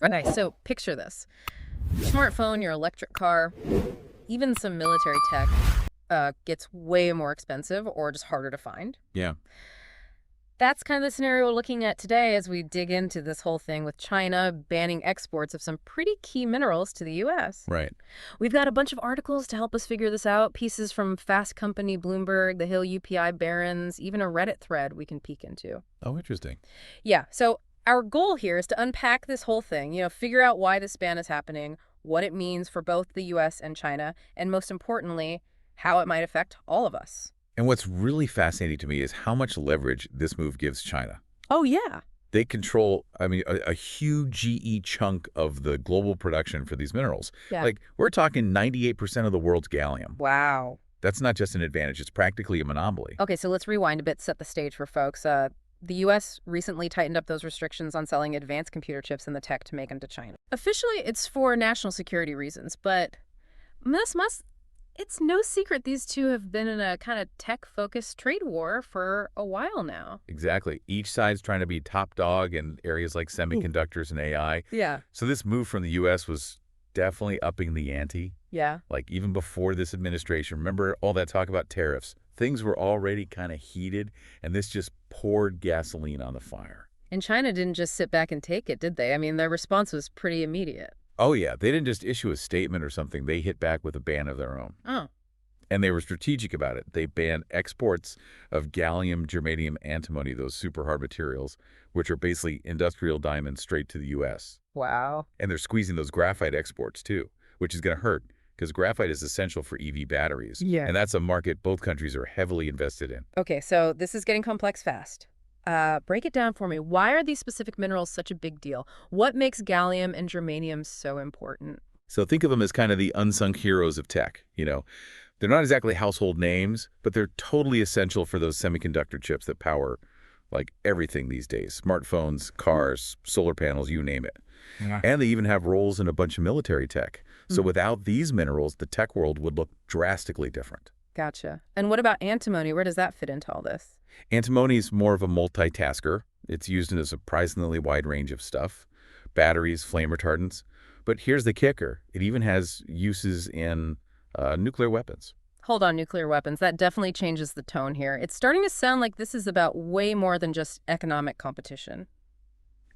Okay, so picture this. Your smartphone, your electric car, even some military tech gets way more expensive or just harder to find. Yeah, That's kind of the scenario we're looking at today as we dig into this whole thing with China banning exports of some pretty key minerals to the U.S. right. We've got a bunch of articles to help us figure this out, pieces from Fast Company, Bloomberg, the Hill UPI Barons, even a Reddit thread we can peek into. Oh, interesting. Yeah, so our goal here is to unpack this whole thing, figure out why this ban is happening, what it means for both the U.S. and China, and most importantly, how it might affect all of us. And what's really fascinating to me is how much leverage this move gives China. Oh, yeah. They control, a huge GE chunk of the global production for these minerals. Yeah. Like, we're talking 98% of the world's gallium. Wow. That's not just an advantage, it's practically a monopoly. Okay, so let's rewind a bit, set the stage for folks. The U.S. recently tightened up those restrictions on selling advanced computer chips and the tech to make them to China. Officially, it's for national security reasons, but it's no secret these two have been in a kind of tech-focused trade war for a while now. Exactly. Each side's trying to be top dog in areas like semiconductors and AI. Yeah. So this move from the U.S. was definitely upping the ante. Yeah. Like, even before this administration, remember all that talk about tariffs? Things were already kind of heated, and this just poured gasoline on the fire. And China didn't just sit back and take it, did they? I mean, their response was pretty immediate. Oh, yeah. They didn't just issue a statement or something. They hit back with a ban of their own. Oh. And they were strategic about it. They banned exports of gallium, germanium, antimony, those super hard materials, which are basically industrial diamonds, straight to the U.S. Wow. And they're squeezing those graphite exports, too, which is going to hurt because graphite is essential for EV batteries. Yeah. And that's a market both countries are heavily invested in. Okay, so this is getting complex fast. Break it down for me. Why are these specific minerals such a big deal? What makes gallium and germanium so important? So think of them as kind of the unsung heroes of tech. They're not exactly household names, but they're totally essential for those semiconductor chips that power like everything these days. Smartphones, cars, solar panels, you name it. Yeah. And they even have roles in a bunch of military tech. So without these minerals, the tech world would look drastically different. Gotcha. And what about antimony? Where does that fit into all this? Antimony is more of a multitasker. It's used in a surprisingly wide range of stuff. Batteries, flame retardants. But here's the kicker. It even has uses in nuclear weapons. Hold on, nuclear weapons. That definitely changes the tone here. It's starting to sound like this is about way more than just economic competition.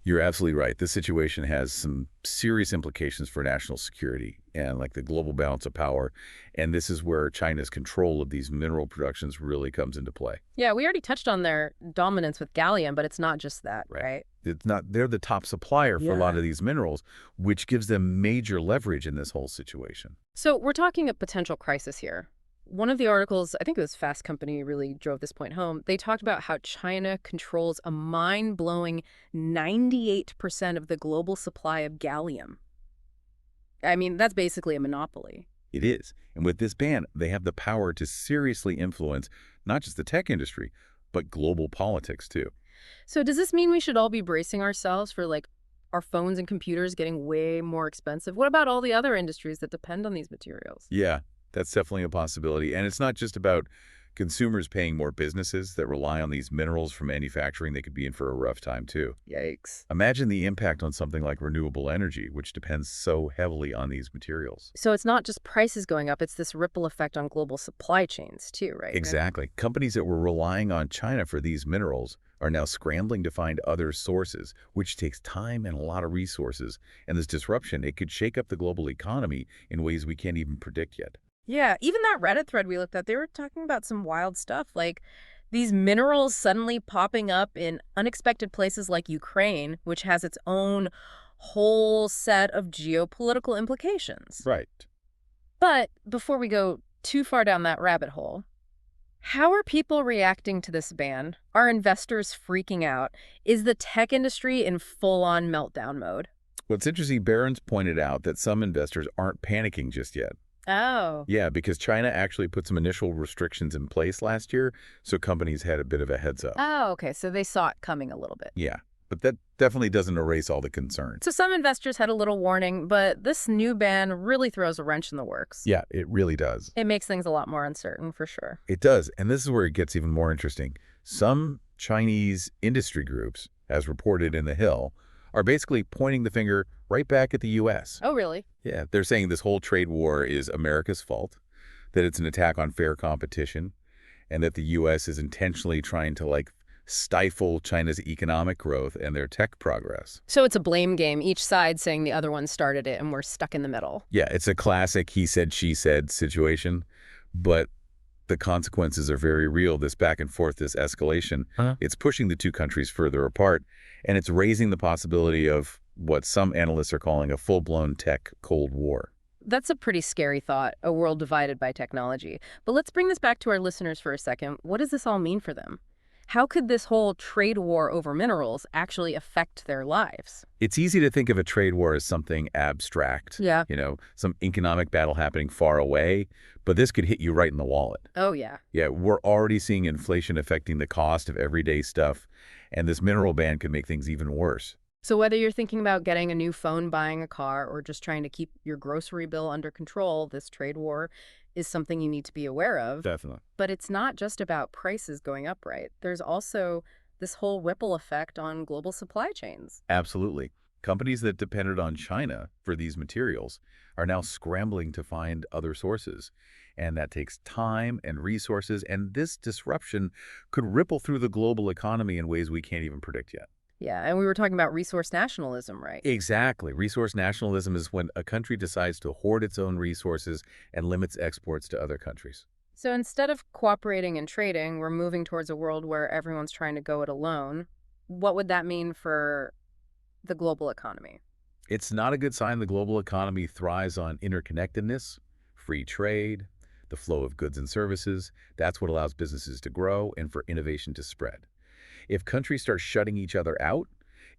You're absolutely right. This situation has some serious implications for national security and like the global balance of power. And this is where China's control of these mineral productions really comes into play. Yeah, we already touched on their dominance with gallium, but it's not just that, right? They're the top supplier for a lot Yeah. of these minerals, which gives them major leverage in this whole situation. So we're talking a potential crisis here. One of the articles, I think it was Fast Company, really drove this point home. They talked about how China controls a mind-blowing 98% of the global supply of gallium. I mean, that's basically a monopoly. It is. And with this ban, they have the power to seriously influence not just the tech industry, but global politics too. So does this mean we should all be bracing ourselves for, like, our phones and computers getting way more expensive? What about all the other industries that depend on these materials? Yeah, that's definitely a possibility. And it's not just about consumers paying more. Businesses that rely on these minerals for manufacturing, they could be in for a rough time too. Yikes. Imagine the impact on something like renewable energy, which depends so heavily on these materials. So it's not just prices going up, it's this ripple effect on global supply chains too, right? Exactly. Companies that were relying on China for these minerals are now scrambling to find other sources, which takes time and a lot of resources. And this disruption, it could shake up the global economy in ways we can't even predict yet. Yeah, even that Reddit thread we looked at, they were talking about some wild stuff, like these minerals suddenly popping up in unexpected places like Ukraine, which has its own whole set of geopolitical implications. Right. But before we go too far down that rabbit hole, how are people reacting to this ban? Are investors freaking out? Is the tech industry in full-on meltdown mode? Well, it's interesting. Barron's pointed out that some investors aren't panicking just yet. Oh. Yeah, because China actually put some initial restrictions in place last year, so companies had a bit of a heads up. Oh, okay. So they saw it coming a little bit. Yeah, but that definitely doesn't erase all the concerns. So some investors had a little warning, but this new ban really throws a wrench in the works. Yeah, it really does. It makes things a lot more uncertain, for sure. It does, and this is where it gets even more interesting. Some Chinese industry groups, as reported in The Hill, are basically pointing the finger right back at the U.S. Oh, really? Yeah, they're saying this whole trade war is America's fault, that it's an attack on fair competition, and that the U.S. is intentionally trying to, like, stifle China's economic growth and their tech progress. So it's a blame game, each side saying the other one started it and we're stuck in the middle. Yeah, it's a classic he said, she said situation, but the consequences are very real. This back and forth, this escalation, it's pushing the two countries further apart, and it's raising the possibility of what some analysts are calling a full-blown tech Cold War. That's a pretty scary thought, a world divided by technology. But let's bring this back to our listeners for a second. What does this all mean for them? How could this whole trade war over minerals actually affect their lives? It's easy to think of a trade war as something abstract, Yeah. some economic battle happening far away, but this could hit you right in the wallet. Oh, yeah. Yeah, we're already seeing inflation affecting the cost of everyday stuff, and this mineral ban could make things even worse. So whether you're thinking about getting a new phone, buying a car, or just trying to keep your grocery bill under control, this trade war is something you need to be aware of. Definitely. But it's not just about prices going up, right? There's also this whole ripple effect on global supply chains. Absolutely. Companies that depended on China for these materials are now scrambling to find other sources. And that takes time and resources, and this disruption could ripple through the global economy in ways we can't even predict yet. Yeah, and we were talking about resource nationalism, right? Exactly. Resource nationalism is when a country decides to hoard its own resources and limits exports to other countries. So instead of cooperating and trading, we're moving towards a world where everyone's trying to go it alone. What would that mean for the global economy? It's not a good sign. The global economy thrives on interconnectedness, free trade, the flow of goods and services. That's what allows businesses to grow and for innovation to spread. If countries start shutting each other out,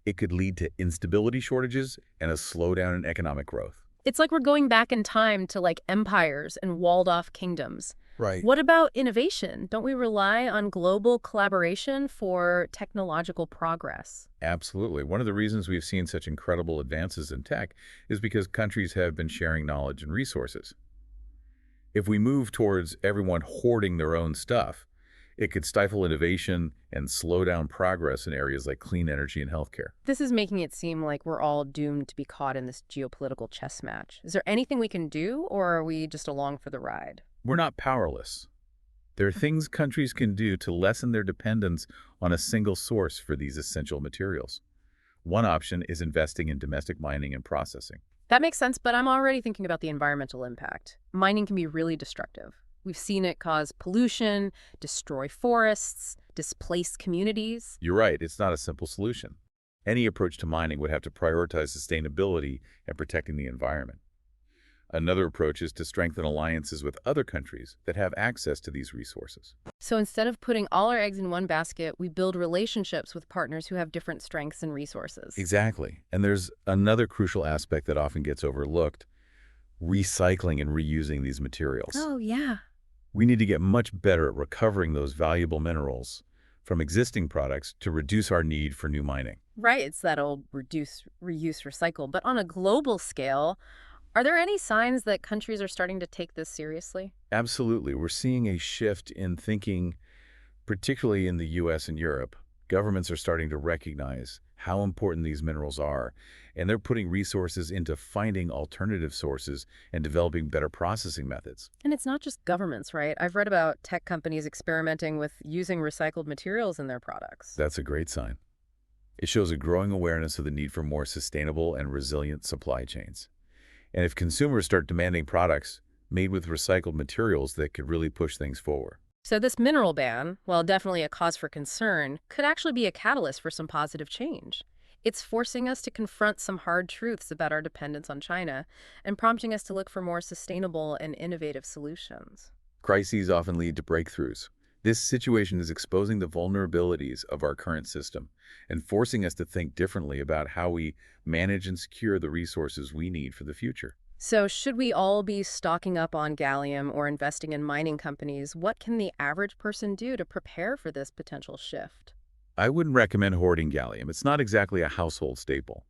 it could lead to instability shortages and a slowdown in economic growth. It's like we're going back in time to like empires and walled-off kingdoms. Right. What about innovation? Don't we rely on global collaboration for technological progress? Absolutely. One of the reasons we've seen such incredible advances in tech is because countries have been sharing knowledge and resources. If we move towards everyone hoarding their own stuff, it could stifle innovation and slow down progress in areas like clean energy and healthcare. This is making it seem like we're all doomed to be caught in this geopolitical chess match. Is there anything we can do, or are we just along for the ride? We're not powerless. There are things countries can do to lessen their dependence on a single source for these essential materials. One option is investing in domestic mining and processing. That makes sense, but I'm already thinking about the environmental impact. Mining can be really destructive. We've seen it cause pollution, destroy forests, displace communities. You're right, it's not a simple solution. Any approach to mining would have to prioritize sustainability and protecting the environment. Another approach is to strengthen alliances with other countries that have access to these resources. So instead of putting all our eggs in one basket, we build relationships with partners who have different strengths and resources. Exactly. And there's another crucial aspect that often gets overlooked: recycling and reusing these materials. Oh, yeah. We need to get much better at recovering those valuable minerals from existing products to reduce our need for new mining. Right, it's that old reduce, reuse, recycle. But on a global scale, are there any signs that countries are starting to take this seriously? Absolutely. We're seeing a shift in thinking, particularly in the US and Europe. Governments are starting to recognize how important these minerals are, and they're putting resources into finding alternative sources and developing better processing methods. And it's not just governments, right? I've read about tech companies experimenting with using recycled materials in their products. That's a great sign. It shows a growing awareness of the need for more sustainable and resilient supply chains. And if consumers start demanding products made with recycled materials, that could really push things forward. So this mineral ban, while definitely a cause for concern, could actually be a catalyst for some positive change. It's forcing us to confront some hard truths about our dependence on China and prompting us to look for more sustainable and innovative solutions. Crises often lead to breakthroughs. This situation is exposing the vulnerabilities of our current system and forcing us to think differently about how we manage and secure the resources we need for the future. So should we all be stocking up on gallium or investing in mining companies? What can the average person do to prepare for this potential shift? I wouldn't recommend hoarding gallium. It's not exactly a household staple.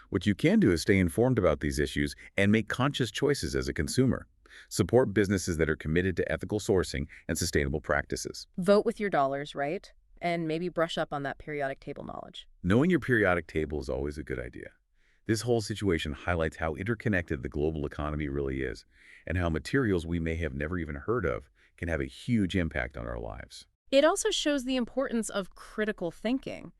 What you can do is stay informed about these issues and make conscious choices as a consumer. Support businesses that are committed to ethical sourcing and sustainable practices. Vote with your dollars, right? and maybe brush up on that periodic table knowledge. Knowing your periodic table is always a good idea. This whole situation highlights how interconnected the global economy really is, and how materials we may have never even heard of can have a huge impact on our lives. It also shows the importance of critical thinking.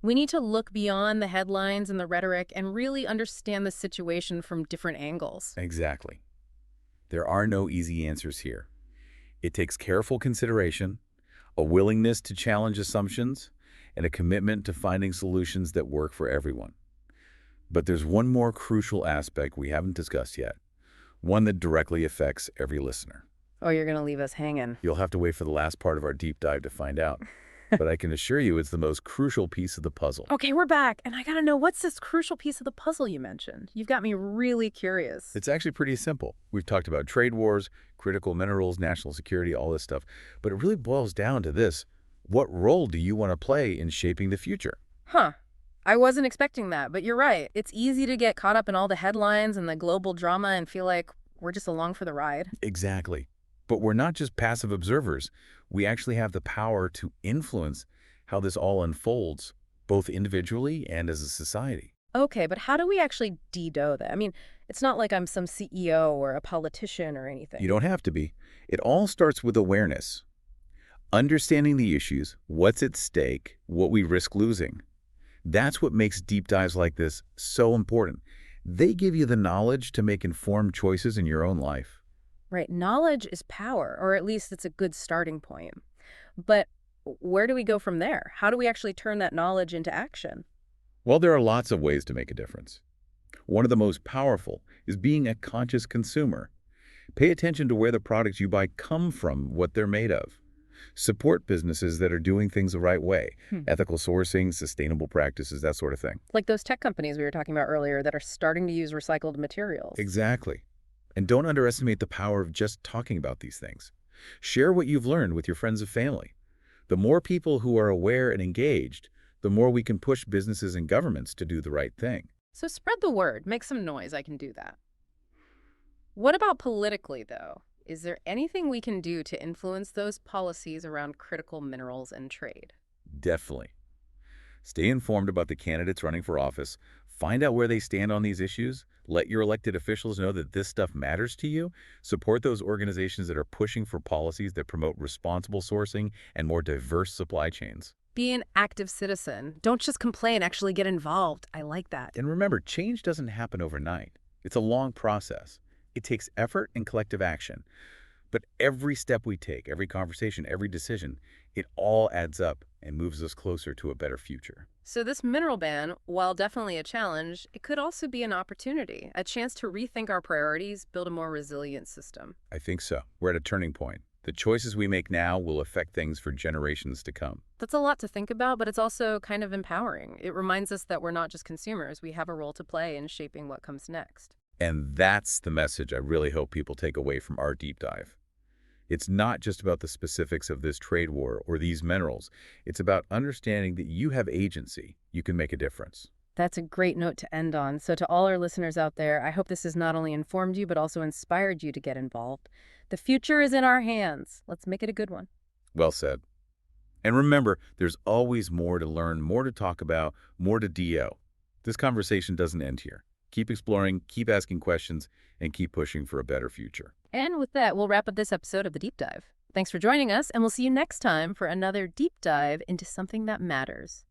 We need to look beyond the headlines and the rhetoric and really understand the situation from different angles. Exactly. There are no easy answers here. It takes careful consideration, a willingness to challenge assumptions, and a commitment to finding solutions that work for everyone. But there's one more crucial aspect we haven't discussed yet, one that directly affects every listener. Oh, you're going to leave us hanging. You'll have to wait for the last part of our deep dive to find out. But I can assure you it's the most crucial piece of the puzzle. Okay, we're back, and I gotta know, what's this crucial piece of the puzzle you mentioned? You've got me really curious. It's actually pretty simple. We've talked about trade wars, critical minerals, national security, all this stuff. But it really boils down to this. What role do you want to play in shaping the future? Huh. I wasn't expecting that, but you're right. It's easy to get caught up in all the headlines and the global drama and feel like we're just along for the ride. Exactly. But we're not just passive observers. We actually have the power to influence how this all unfolds, both individually and as a society. Okay, but how do we actually de-dough that? I mean, it's not like I'm some CEO or a politician or anything. You don't have to be. It all starts with awareness. Understanding the issues, what's at stake, what we risk losing. That's what makes deep dives like this so important. They give you the knowledge to make informed choices in your own life. Right, knowledge is power, or at least it's a good starting point. But where do we go from there? How do we actually turn that knowledge into action? Well, there are lots of ways to make a difference. One of the most powerful is being a conscious consumer. Pay attention to where the products you buy come from, what they're made of. Support businesses that are doing things the right way, ethical sourcing, sustainable practices, that sort of thing. Like those tech companies we were talking about earlier that are starting to use recycled materials. Exactly. And don't underestimate the power of just talking about these things. Share what you've learned with your friends and family. The more people who are aware and engaged, the more we can push businesses and governments to do the right thing. So spread the word, make some noise, I can do that. What about politically, though? Is there anything we can do to influence those policies around critical minerals and trade? Definitely. Stay informed about the candidates running for office. Find out where they stand on these issues. Let your elected officials know that this stuff matters to you. Support those organizations that are pushing for policies that promote responsible sourcing and more diverse supply chains. Be an active citizen. Don't just complain, actually get involved. I like that. And remember, change doesn't happen overnight. It's a long process. It takes effort and collective action. But every step we take, every conversation, every decision, it all adds up and moves us closer to a better future. So this mineral ban, while definitely a challenge, it could also be an opportunity, a chance to rethink our priorities, build a more resilient system. I think so. We're at a turning point. The choices we make now will affect things for generations to come. That's a lot to think about, but it's also kind of empowering. It reminds us that we're not just consumers. We have a role to play in shaping what comes next. And that's the message I really hope people take away from our deep dive. It's not just about the specifics of this trade war or these minerals. It's about understanding that you have agency. You can make a difference. That's a great note to end on. So to all our listeners out there, I hope this has not only informed you, but also inspired you to get involved. The future is in our hands. Let's make it a good one. Well said. And remember, there's always more to learn, more to talk about, more to DO. This conversation doesn't end here. Keep exploring, keep asking questions, and keep pushing for a better future. And with that, we'll wrap up this episode of The Deep Dive. Thanks for joining us, and we'll see you next time for another deep dive into something that matters.